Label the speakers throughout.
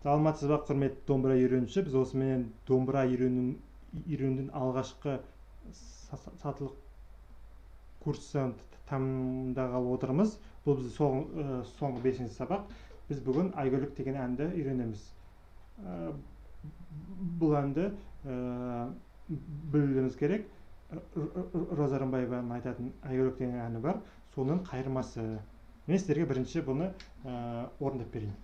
Speaker 1: Саламатсыз ба, құрметті домбыра үйренуші. Біз осымен домбыра үйренудің алғашқы сатылық курсын тамамдағалы отырмыз. Бұл біздің соңғы 5-ші сабақ. Біз бүгін Айгөлік деген әнді үйренеміз. Бұл әнді білуіміз керек. Роза Рымбаеваның айтатын Айгөлік деген әні бар. Соның қайырмасы. Мен сіздерге бірінші бұны орындап берейін.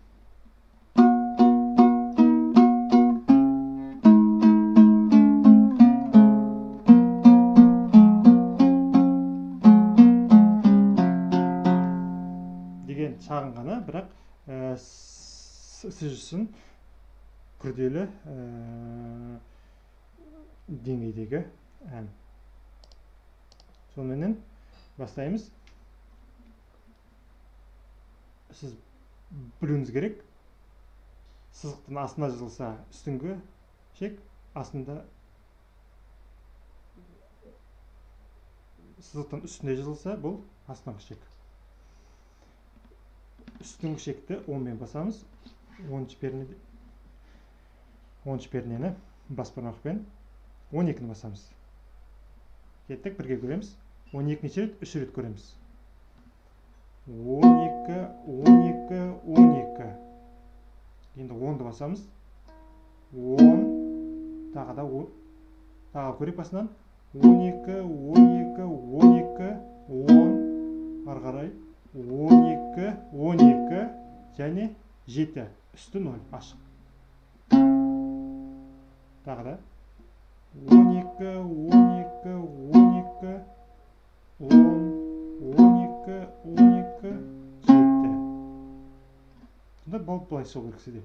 Speaker 1: Деген шағын ғана, бірақ сіз үшін күрделі деңгейдегі ән. Сонымен бастаймыз. Сіз білуіңіз керек, сызықтың астына жазылса үстіңгі шек, астында сызықтың үстінде жазылса бұл астыңғы шек. Үстіңгі шекті 10-мен басамыз. 10-ші пернені бас бармақпен 12-ні басамыз. Кеттік, бірге көреміз. 12-неше рет, 3 рет көреміз. 12, 12, 12. Енді 10-ды басамыз. 10, тағы көрек басынан. 12, 12, 12, 10, арғарай. 12, 12, және 7. Үсті 0, ашық. Тағы да. 12, 12, 12, 10, 12, 12, 7. Бұнда болып бұлай соғу керек сізде.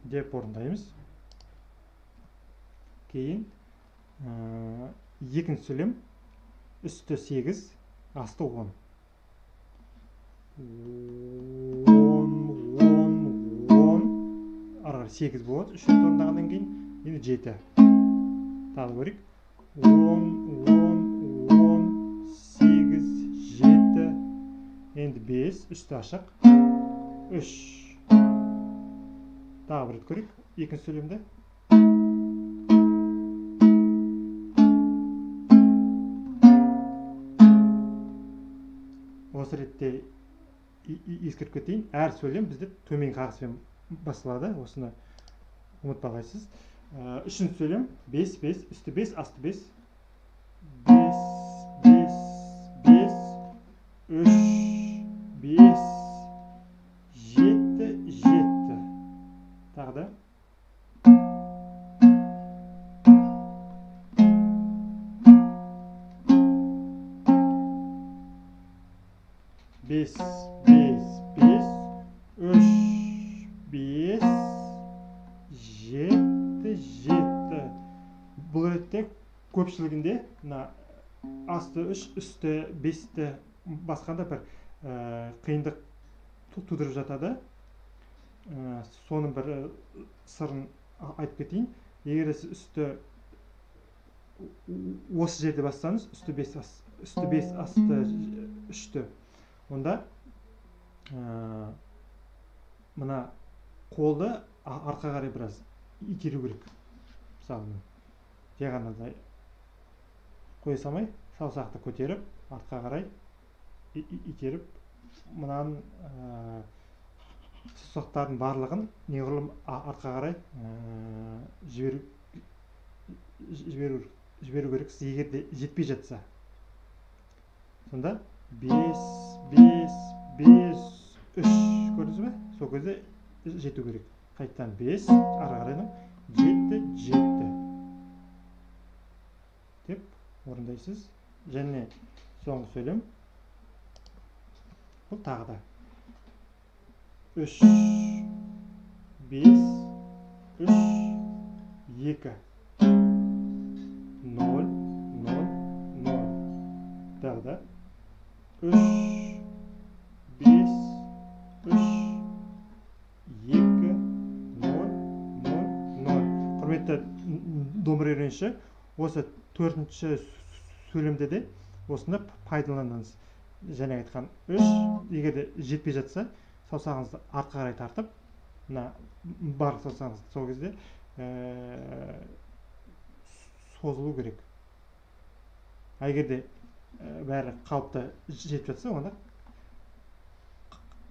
Speaker 1: Деп орындаймыз. Кейін екінші сөйлем. Үсті 8, асты 10. 10, 10, 10. Арғар 8 болады. 3 рет орындағаннан кейін енді 7. Тағы көрейік. 10, 10, 10, 8, 7. Енді 5, үсті ашық. 3. Тағы бір рет көрейік. Екінші сөйлемді. Осы ретте ескеріп кетейін. Әр сөйлем бізде төмен қағыспен басылады. Осыны ұмытпағайсыз. Үшінші сөйлем 5, 5, үсті 5, асты 5. 5, 5, 5, 3, 5, 7, 7. Тағы да. 5, 5, 5, 3, 5, 7, 7. Бұл ретте көпшілігінде асты 3, үсті 5-ті басқанда бір қиындық тудырып жатады. Соның бір сырын айтып кетейін. Егер сіз үсті осы жерде бассаңыз, үсті 5, асты 3-ті. Онда мына қолды арқа қарай біраз итеру керек. Мысалы, жай ғана қоя салмай, саусақты көтеріп, артқа қарай итеріп, мұнаның саусақтардың барлығын неғұрлым артқа қарай жіберу керек. Егер де жетпей жатса. Сонда 5, 5, 5, 3 көрдіңіз бе? Сол кезде жету керек. Қайттан 5, ары қарайдан 7, 7 деп орындайсыз. Және соңғы сөйлем. Бұл тағы да 3, 5, 3, 2, 0, 0, 0. Тағы да 3, 5, 3, 2, 0, 0, 0. Құрметті домбыра үйренуші, осы 4-ші сөйлемде де осында пайдаланыңыз. Және айтқан 3, егерде жетпей жатса, саусағыңызды артқа қарай тартып, мына барлық саусағыңыз сол кезде созылу керек. Егерде бәрі қалыпты жетіп жатса, онда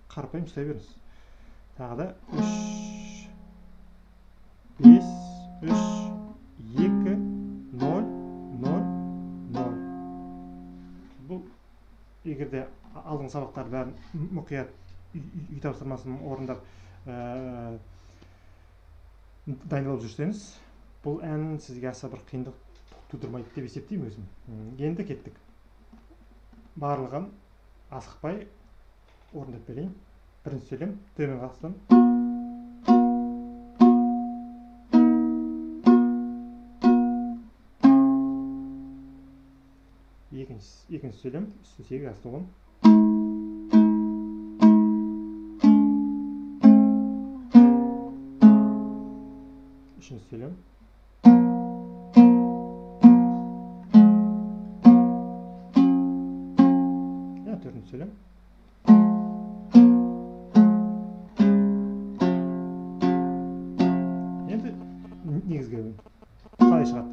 Speaker 1: қарапайым ұстай беріңіз. Тағы да 3, 5, 3, 2, 0, 0, 0. Бұл егерде алдыңғы сабақтар бәрін мұқият үй тапсырмасын орындап дайындалып жүрсеңіз, бұл ән сізге аса бір қиындық тудырмайды деп есептеймін өзім. Енді кеттік. Барлығын асықпай орындап берейін. Бірінші сөйлем, төмен қағыстан. Екінші сөйлем, үсті 8, асты 10. Үшінші сөйлем. Төртінші сөйлем. Енді негізгі қалай шығады?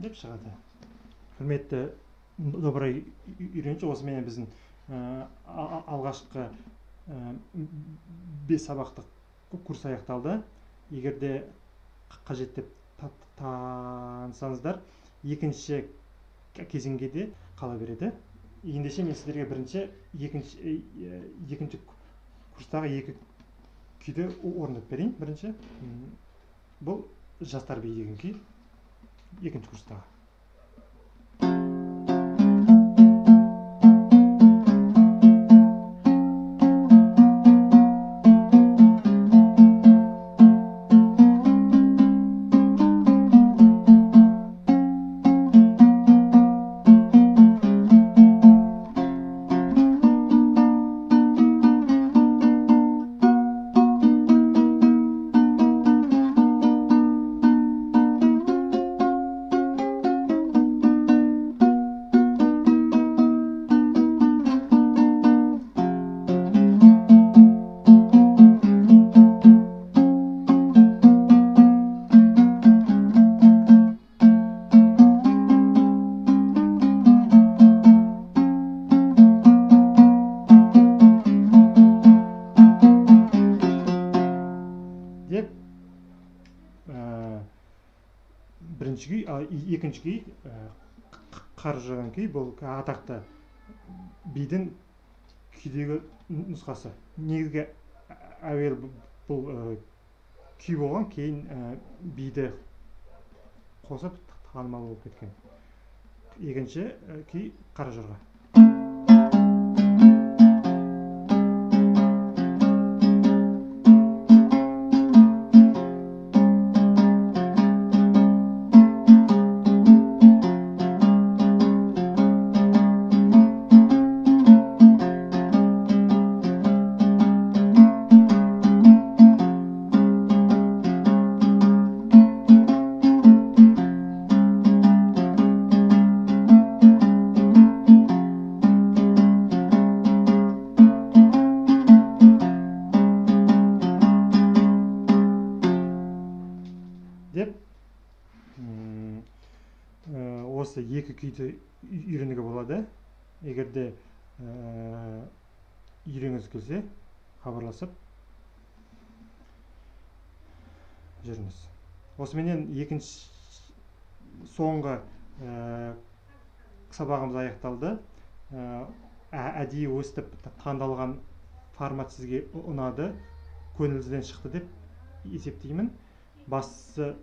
Speaker 1: Деп шығады. Құрметті добрай үйренші, осымен біздің алғашқы 5 сабақтық курс аяқталды. Егерде қажет деп танысаңыздар, екінші кезеңге де қала береді. Ендеше мен сіздерге екінші курстағы 2 күйді орындап берейін. Бірінші, бұл жастар биі деген күй, екінші курстағы. Бірінші күй, екінші күй қар жауған күй, бұл атақты бидің күйдегі нұсқасы. Негізгі әуел бұл күй болған, кейін биді қосып танымал болып кеткен. Екінші күй қара жорға. Деп осы 2 күйді үйренуге болады. Егерде үйренгіңіз келсе, хабарласып жүріңіз. Осыменен екінші соңғы сабағымыз аяқталды. Әдейі өстіп таңдалған формат сізге ұнады, көңіліңізден шықты деп есептеймін. Бастысы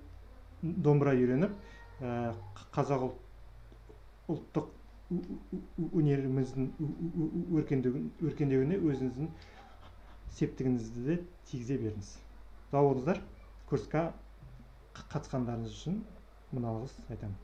Speaker 1: домбыра үйреніп, қазақ ұлттық өнеріміздің өркендеуіне өзіңіздің септігіңізді де тигізе беріңіз. Сау болыңыздар. Курсқа қатысқандарыңыз үшін мың алғыс айтамын.